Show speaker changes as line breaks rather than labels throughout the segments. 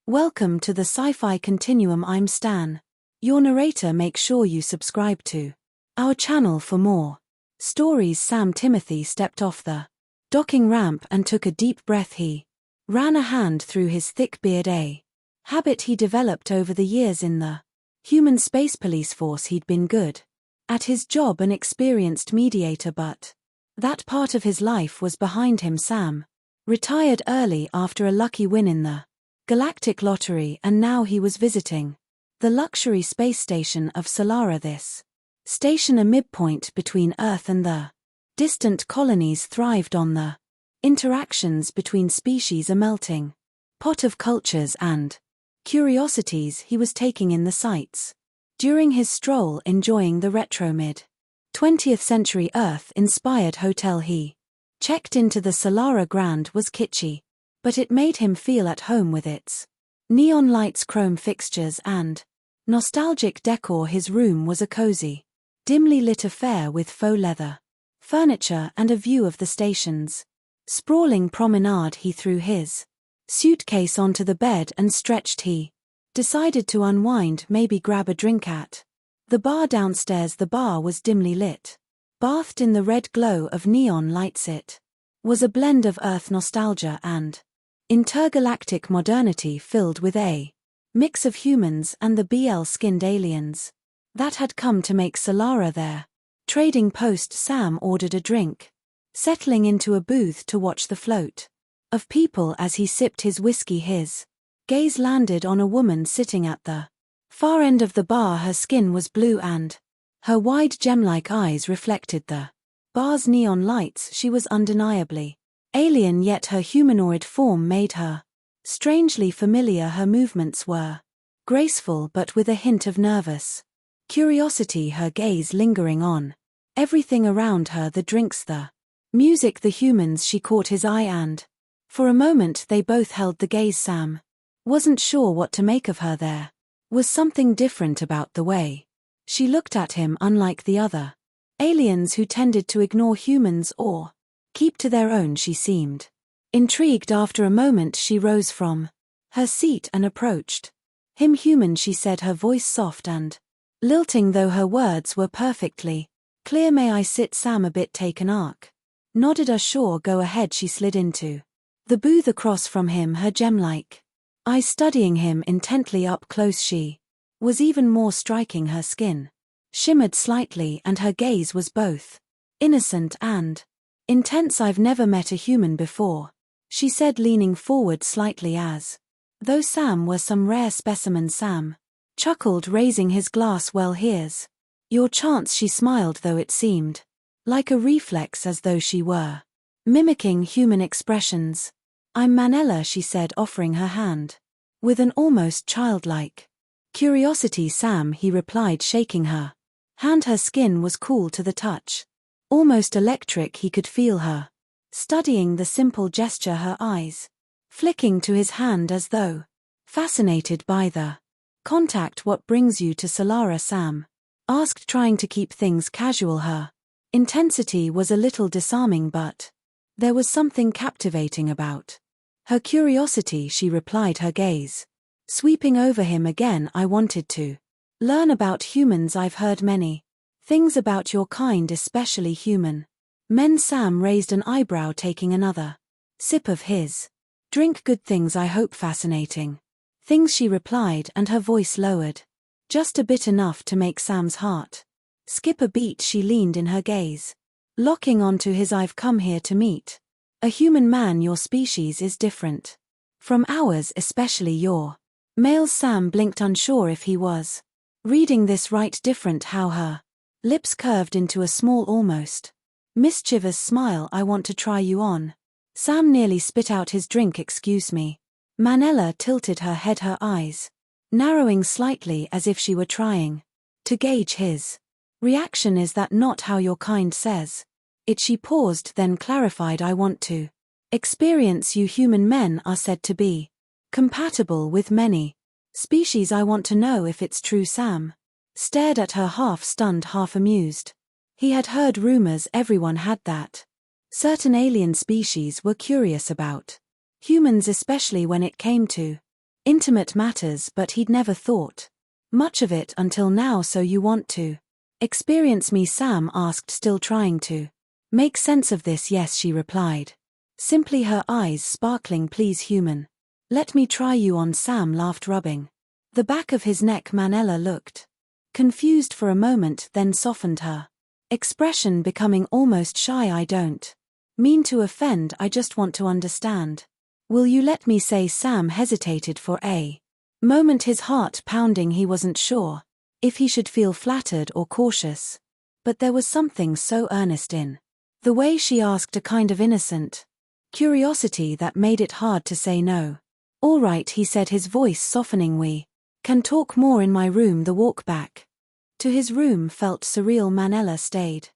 Welcome to the Sci-Fi Continuum. I'm Stan, your narrator. Make sure you subscribe to our channel for more stories. Sam Timothy stepped off the docking ramp and took a deep breath. He ran a hand through his thick beard, a habit he developed over the years in the human space police force. He'd been good at his job, an experienced mediator, but that part of his life was behind him. Sam retired early after a lucky win in the Galactic lottery, and now he was visiting the luxury space station of Solara. This station, a midpoint between Earth and the distant colonies, thrived on the interactions between species, a melting pot of cultures and curiosities. He was taking in the sights during his stroll, enjoying the retro mid-20th century Earth-inspired hotel he checked into. The Solara Grand was kitschy, but it made him feel at home with its neon lights, chrome fixtures, and nostalgic decor. His room was a cozy, dimly lit affair with faux leather furniture and a view of the station's sprawling promenade. He threw his suitcase onto the bed and stretched. He decided to unwind, maybe grab a drink at the bar downstairs. The bar was dimly lit, bathed in the red glow of neon lights. It was a blend of Earth nostalgia and intergalactic modernity, filled with a mix of humans and the BL-skinned aliens that had come to make Solara their trading post. Sam ordered a drink, settling into a booth to watch the float of people as he sipped his whiskey. His gaze landed on a woman sitting at the far end of the bar. Her skin was blue and her wide gem-like eyes reflected the bar's neon lights. She was undeniably alien, yet her humanoid form made her strangely familiar. Her movements were graceful but with a hint of nervous curiosity, her gaze lingering on everything around her, the drinks, the music, the humans. She caught his eye, and for a moment they both held the gaze. Sam wasn't sure what to make of her. There was something different about the way she looked at him, unlike the other aliens who tended to ignore humans or keep to their own. She seemed intrigued. After a moment she rose from her seat and approached him. "Human," she said, her voice soft and lilting, though her words were perfectly clear. "May I sit?" Sam, a bit taken aback, nodded. Sure, go ahead." She slid into the booth across from him, her gem-like eyes studying him intently up close. She was even more striking. Her skin shimmered slightly and her gaze was both innocent and intense. "I've never met a human before," she said, leaning forward slightly as though Sam were some rare specimen. Sam chuckled, raising his glass. "Well, here's your chance." She smiled, though it seemed like a reflex, as though she were mimicking human expressions. "I'm Manella," she said, offering her hand with an almost childlike curiosity. "Sam," he replied, shaking her hand. Her skin was cool to the touch, almost electric. He could feel her studying the simple gesture, her eyes flicking to his hand as though fascinated by the contact. "What brings you to Solara?" Sam asked, trying to keep things casual. Her intensity was a little disarming, but there was something captivating about her curiosity. She replied, her gaze sweeping over him again. "I wanted to learn about humans. I've heard many things about your kind, especially human men." Sam raised an eyebrow, taking another sip of his drink. "Good things, I hope." "Fascinating things," she replied, and her voice lowered just a bit, enough to make Sam's heart skip a beat. She leaned in, her gaze locking onto his. "I've come here to meet a human man. Your species is different from ours, especially your males." Sam blinked, unsure if he was reading this right. "Different how?" Her lips curved into a small, almost mischievous smile. "I want to try you on." Sam nearly spit out his drink. "Excuse me." Manella tilted her head, her eyes narrowing slightly, as if she were trying to gauge his reaction. "Is that not how your kind says it?" She paused, then clarified, "I want to experience you. Human men are said to be compatible with many species. I want to know if it's true." Sam stared at her, half stunned, half amused. He had heard rumors everyone had, that certain alien species were curious about humans, especially when it came to Intimate matters, but he'd never thought much of it until now. So you want to experience me? Sam asked, still trying to make sense of this. Yes, she replied, simply, her eyes sparkling. Please, human. Let me try you on. Sam laughed, rubbing the back of his neck. Manella looked confused for a moment, then softened, her expression becoming almost shy. I don't mean to offend, I just want to understand. Will you let me say? Sam hesitated for a moment, his heart pounding. He wasn't sure if he should feel flattered or cautious. But there was something so earnest in the way she asked, a kind of innocent curiosity that made it hard to say no. All right, he said, his voice softening. We can talk more in my room. The walk back to his room felt surreal. Manella stayed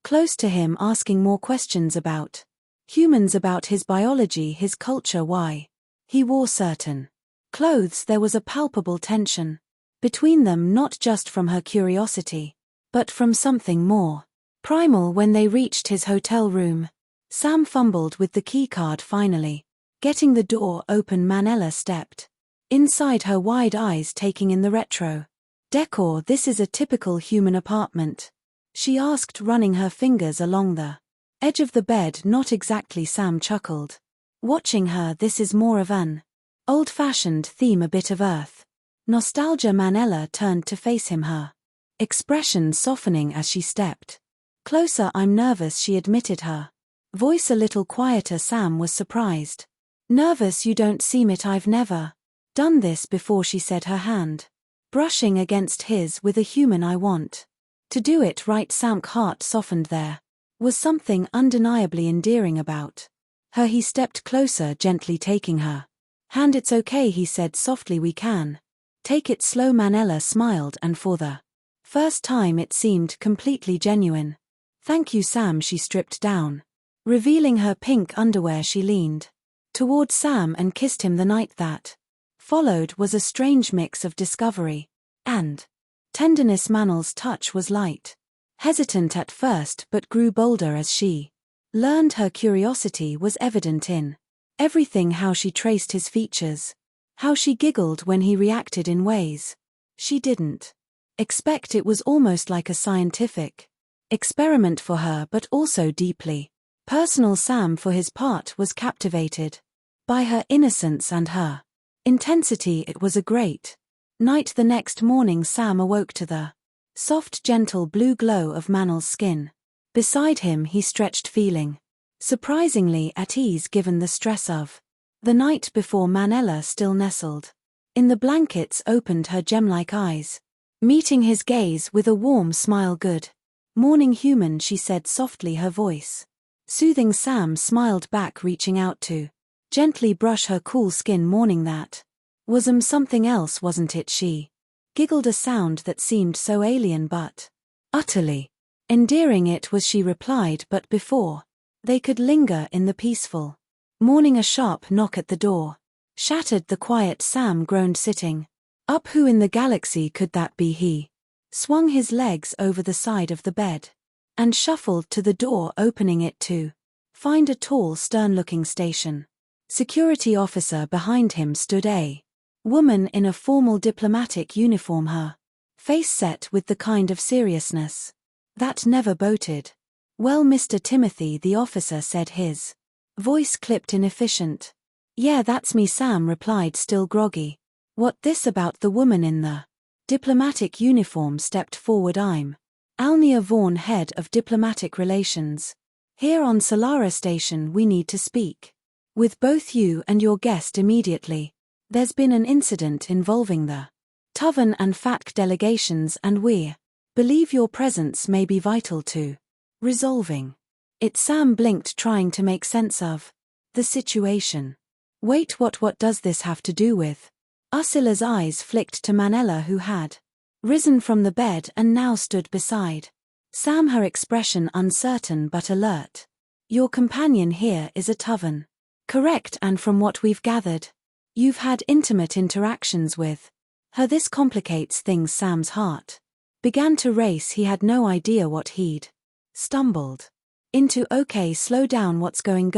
close to him, asking more questions about humans, about his biology, his culture, why he wore certain clothes. There was a palpable tension between them, not just from her curiosity, but from something more primal. When they reached his hotel room, Sam fumbled with the keycard, finally getting the door open. Manella stepped inside, her wide eyes taking in the retro decor. This is a typical human apartment? She asked, running her fingers along the edge of the bed. Not exactly, Sam chuckled, watching her. This is more of an old-fashioned theme, a bit of earth nostalgia. Manella turned to face him, her expression softening as she stepped closer. I'm nervous, she admitted, her voice a little quieter. Sam was surprised. Nervous? You don't seem it. I've never done this before, she said, her hand brushing against his. With a human I want to do it right. Sam's heart softened. There was something undeniably endearing about her. He stepped closer, gently taking her hand. It's okay, he said softly, we can take it slow. Manella smiled, and for the first time it seemed completely genuine. Thank you, Sam. She stripped down, revealing her pink underwear. She leaned toward Sam and kissed him. The night that followed was a strange mix of discovery and tenderness. Manel's touch was light, hesitant at first, but grew bolder as she learned. Her curiosity was evident in everything: how she traced his features, how she giggled when he reacted in ways she didn't expect. It was almost like a scientific experiment for her, but also deeply personal. Sam, for his part, was captivated by her innocence and her intensity. It was a great night. The next morning Sam awoke to the soft, gentle blue glow of Manel's skin beside him. He stretched, feeling surprisingly at ease given the stress of the night before. Manella, still nestled in the blankets, opened her gem-like eyes, meeting his gaze with a warm smile. Good morning, human, she said softly, her voice soothing. Sam smiled back, reaching out to gently brush her cool skin. Morning, that was something else, wasn't it? She giggled, a sound that seemed so alien but utterly endearing. It was, she replied, but before they could linger in the peaceful morning, a sharp knock at the door shattered the quiet. Sam groaned, sitting up. Who in the galaxy could that be? He swung his legs over the side of the bed and shuffled to the door, opening it to find a tall, stern-looking station security officer. Behind him stood a woman in a formal diplomatic uniform, her face set with the kind of seriousness that never boated well. Mr. Timothy, the officer said, his voice clipped, inefficient. Yeah, that's me, Sam replied, still groggy. What this about? The woman in the diplomatic uniform stepped forward. I'm Alnia Vaughn, head of diplomatic relations. Here on Solara Station. We need to speak with both you and your guest immediately. There's been an incident involving the Tuvan and FATC delegations, and we believe your presence may be vital to resolving it. Sam blinked, trying to make sense of the situation. Wait, what does this have to do with us? Ila's eyes flicked to Manella, who had risen from the bed and now stood beside Sam, her expression uncertain but alert. Your companion here is a Tuvan, correct? And from what we've gathered, you've had intimate interactions with her. This complicates things. Sam's heart began to race. He had no idea what he'd stumbled into. Okay, slow down. What's going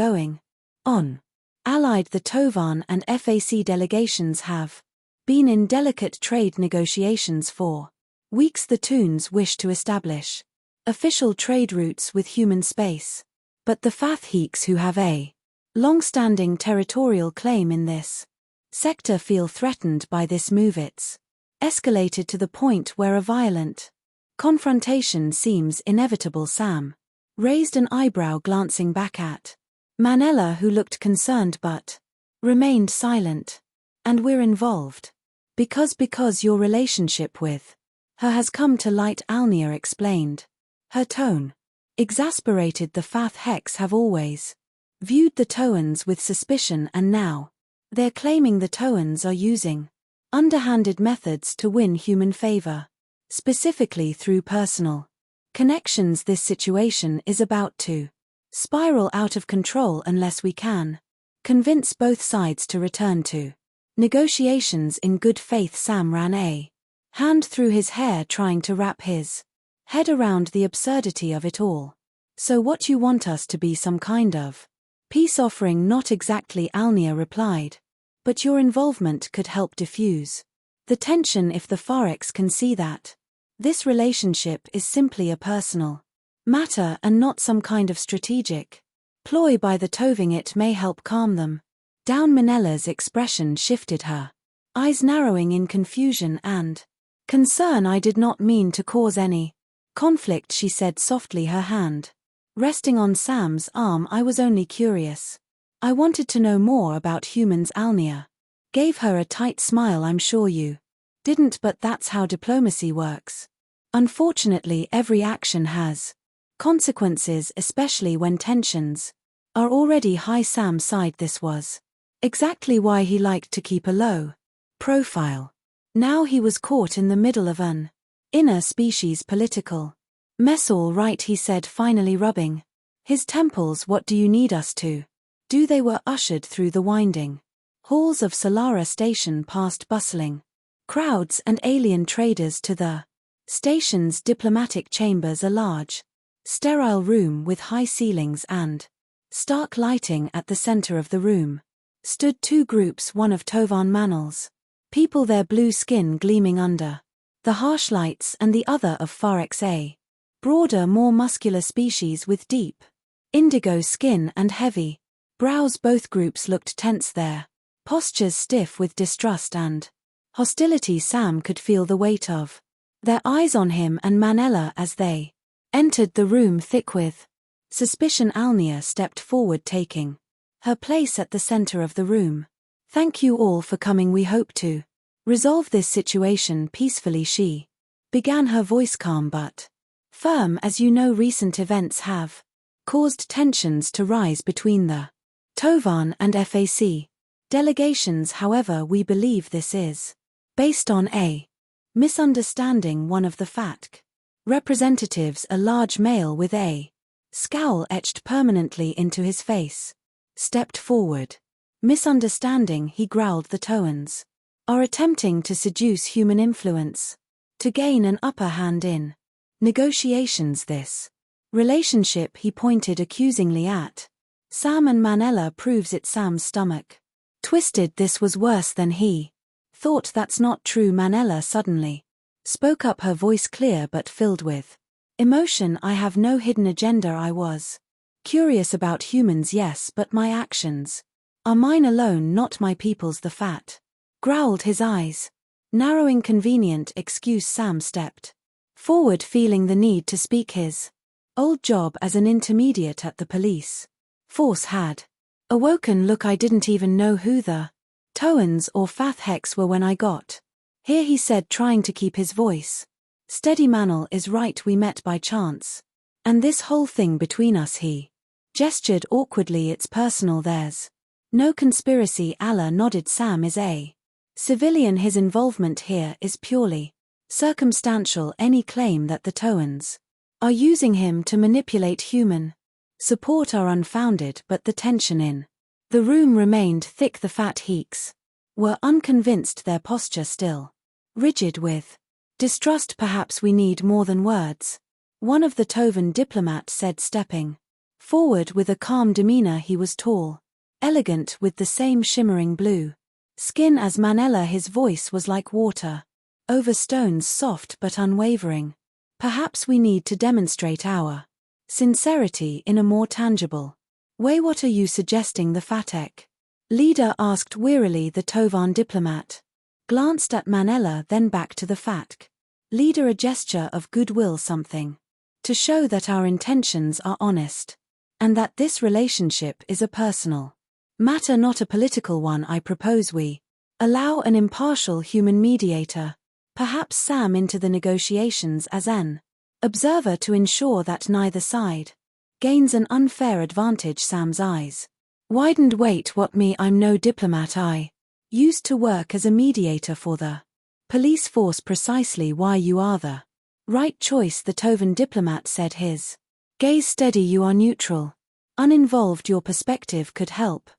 on? allied the Tovan and FAC delegations have been in delicate trade negotiations for weeks. The Toons wish to establish official trade routes with human space. But the Fathheeks, who have a long-standing territorial claim in this sector, feel threatened by this move. It's escalated to the point where a violent confrontation seems inevitable. Sam raised an eyebrow, glancing back at Manella, who looked concerned but remained silent. And we're involved because your relationship with her has come to light, Alnia explained. Her tone exasperated. The Fathheeks have always viewed the Toans with suspicion, and now they're claiming the Toans are using underhanded methods to win human favor, specifically through personal connections. This situation is about to spiral out of control unless we can convince both sides to return to negotiations in good faith. Sam ran a hand through his hair, trying to wrap his head around the absurdity of it all. So what, you want us to be some kind of peace offering? Not exactly, Alnia replied. But your involvement could help diffuse the tension if the Farex can see that this relationship is simply a personal matter and not some kind of strategic ploy by the Toving. It may help calm them down. Manella's expression shifted, her eyes narrowing in confusion and concern. I did not mean to cause any conflict, she said softly, her hand resting on Sam's arm. I was only curious. I wanted to know more about humans. Alnia gave her a tight smile. I'm sure you didn't, but that's how diplomacy works. Unfortunately, every action has consequences, especially when tensions are already high. Sam sighed. This was exactly why he liked to keep a low profile. Now he was caught in the middle of an inner-species political mess. All right, he said, finally rubbing his temples. What do you need us to do? They were ushered through the winding halls of Solara Station, past bustling crowds and alien traders, to the station's diplomatic chambers, a large, sterile room with high ceilings and stark lighting. At the center of the room stood two groups, one of Tovan Manel's people, their blue skin gleaming under the harsh lights, and the other of Farex, a broader, more muscular species with deep indigo skin and heavy brows. Both groups looked tense, their postures stiff with distrust and hostility. Sam could feel the weight of their eyes on him and Manella as they entered the room, thick with suspicion. Alnia stepped forward, taking her place at the center of the room. Thank you all for coming. We hope to resolve this situation peacefully, she began, her voice calm but firm. As you know, recent events have caused tensions to rise between the Tovan and FAC delegations. However, we believe this is based on a misunderstanding. One of the FATC representatives, a large male with a scowl etched permanently into his face, stepped forward. Misunderstanding, he growled. The Toans are attempting to seduce human influence to gain an upper hand in negotiations. This relationship, he pointed accusingly at Sam and Manella, proves it. Sam's stomach twisted. This was worse than he thought. That's not true. Manella suddenly spoke up, her voice clear but filled with emotion. I have no hidden agenda. I was curious about humans, yes, but my actions are mine alone, not my people's. The Fat growled, his eyes narrowing. Convenient excuse. Sam stepped forward, feeling the need to speak. His old job as an intermediate at the police force had awoken. Look, I didn't even know who the Toans or Fathheeks were when I got here, he said, trying to keep his voice steady. Manel is right, we met by chance. And this whole thing between us, he gestured awkwardly, it's personal. There's no conspiracy. Allah nodded. Sam is a civilian. His involvement here is purely circumstantial. Any claim that the Toans are using him to manipulate human support are unfounded. But the tension in the room remained thick. The Fathheeks were unconvinced, their posture still rigid with distrust. Perhaps we need more than words, one of the Tovan diplomats said, stepping forward with a calm demeanor. He was tall, elegant with the same shimmering blue skin as Manella. His voice was like water over stones, soft but unwavering. Perhaps we need to demonstrate our sincerity in a more tangible way. What are you suggesting? The Fatek leader asked wearily. The Tovan diplomat glanced at Manella, then back to the Fatk leader, a gesture of goodwill, something to show that our intentions are honest, and that this relationship is a personal matter, not a political one. I propose we allow an impartial human mediator, perhaps Sam, into the negotiations as an observer to ensure that neither side gains an unfair advantage. Sam's eyes widened. Wait, what, me? I'm no diplomat. I used to work as a mediator for the police force. Precisely why you are the right choice, the Tovan diplomat said, his gaze steady. You are neutral, uninvolved. Your perspective could help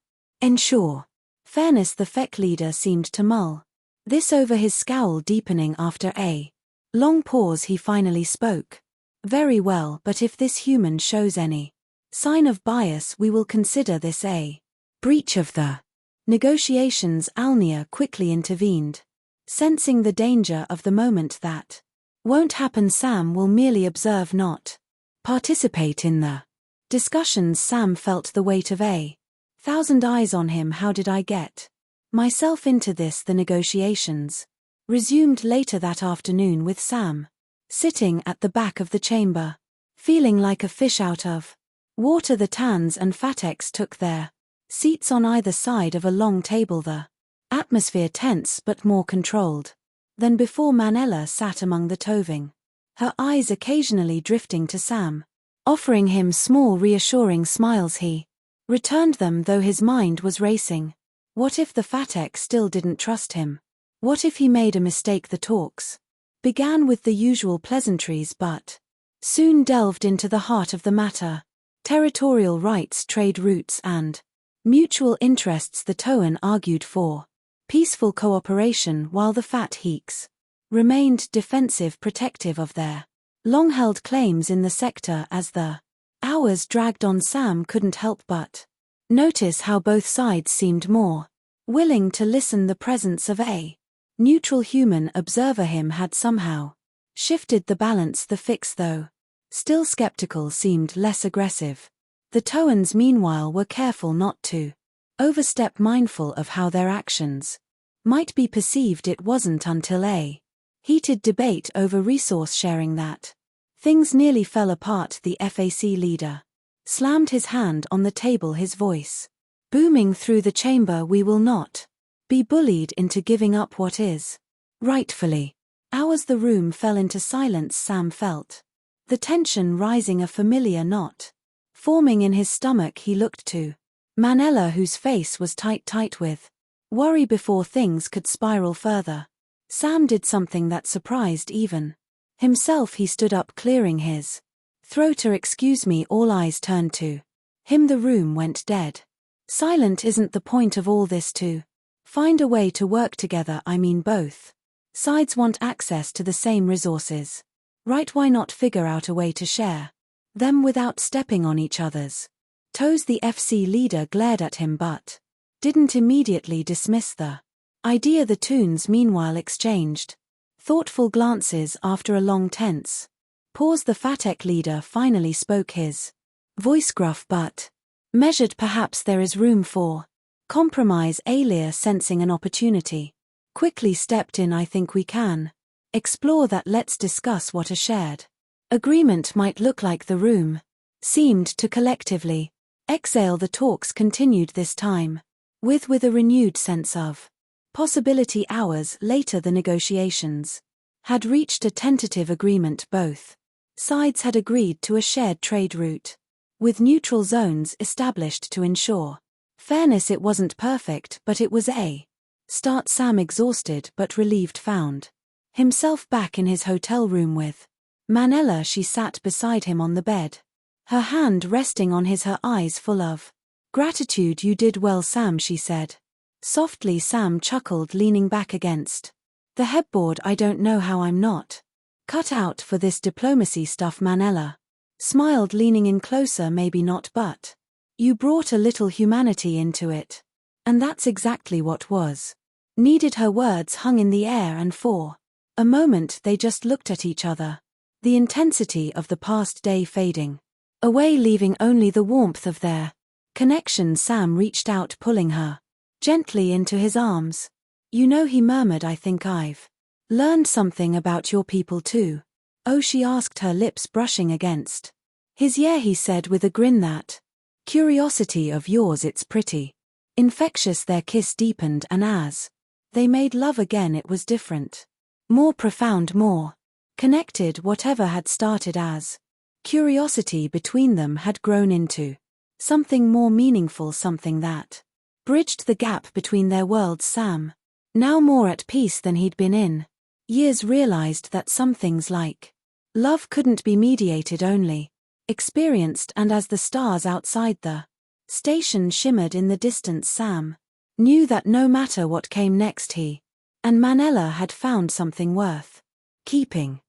ensure fairness. The Fek leader seemed to mull this over, his scowl deepening. After a long pause he finally spoke. Very well, but if this human shows any sign of bias, we will consider this a breach of the negotiations. Alnia quickly intervened, sensing the danger of the moment. That won't happen. Sam will merely observe, not participate in the discussions. Sam felt the weight of 1,000 eyes on him. How did I get myself into this? The negotiations resumed later that afternoon, with Sam sitting at the back of the chamber, feeling like a fish out of water. The Tans and Fateks took their seats on either side of a long table, the atmosphere tense but more controlled than before. Manella sat among the Toving, her eyes occasionally drifting to Sam, offering him small reassuring smiles. He returned them, though his mind was racing. What if the Fatek still didn't trust him? What if he made a mistake? The talks began with the usual pleasantries but soon delved into the heart of the matter: territorial rights, trade routes, and mutual interests. The Toan argued for peaceful cooperation, while the Fat Heeks remained defensive, protective of their long-held claims in the sector. As the hours dragged on, Sam couldn't help but notice how both sides seemed more willing to listen. The presence of a neutral human observer him had somehow shifted the balance. The Fix, though still skeptical, seemed less aggressive. The Toans meanwhile were careful not to overstep, mindful of how their actions might be perceived. It wasn't until a heated debate over resource sharing that things nearly fell apart. The FAC leader slammed his hand on the table, his voice booming through the chamber. We will not be bullied into giving up what is rightfully ours. The room fell into silence. Sam felt the tension rising, a familiar knot forming in his stomach. He looked to Manella, whose face was tight with worry. Before things could spiral further, Sam did something that surprised even himself. He stood up, clearing his throat. Excuse me. All eyes turned to him. The room went dead silent. Isn't the point of all this to find a way to work together? I mean, both sides want access to the same resources, right? Why not figure out a way to share them without stepping on each other's toes? The FC leader glared at him but didn't immediately dismiss the idea. The Toons meanwhile exchanged thoughtful glances. After a long tense pause, the Fatek leader finally spoke, his voice gruff but measured. Perhaps there is room for compromise. Alia, sensing an opportunity, quickly stepped in. I think we can explore that. Let's discuss what a shared agreement might look like. The room seemed to collectively exhale. The talks continued, this time with a renewed sense of possibility. Hours later, the negotiations had reached a tentative agreement. Both sides had agreed to a shared trade route, with neutral zones established to ensure fairness. It wasn't perfect, but it was a start. Sam, exhausted but relieved, found himself back in his hotel room with Manella. She sat beside him on the bed, her hand resting on his, her eyes full of gratitude. You did well, Sam, she said softly. Sam chuckled, leaning back against the headboard. I don't know how I'm not cut out for this diplomacy stuff. Manella smiled, leaning in closer. Maybe not, but You brought a little humanity into it. And that's exactly what was needed. Her words hung in the air, and for a moment they just looked at each other. The intensity of the past day fading away, leaving only the warmth of their connection. Sam reached out, pulling her gently into his arms. You know, he murmured, I think I've learned something about your people too. Oh, she asked, her lips brushing against his. Yeah, he said with a grin, that curiosity of yours, it's pretty infectious. Their kiss deepened, and as they made love again, it was different. More profound, more connected. Whatever had started as curiosity between them had grown into something more meaningful, something that bridged the gap between their worlds. Sam, now more at peace than he'd been in years, realized that some things like love couldn't be mediated, only experienced. And as the stars outside the station shimmered in the distance, Sam knew that no matter what came next, he and Manella had found something worth keeping.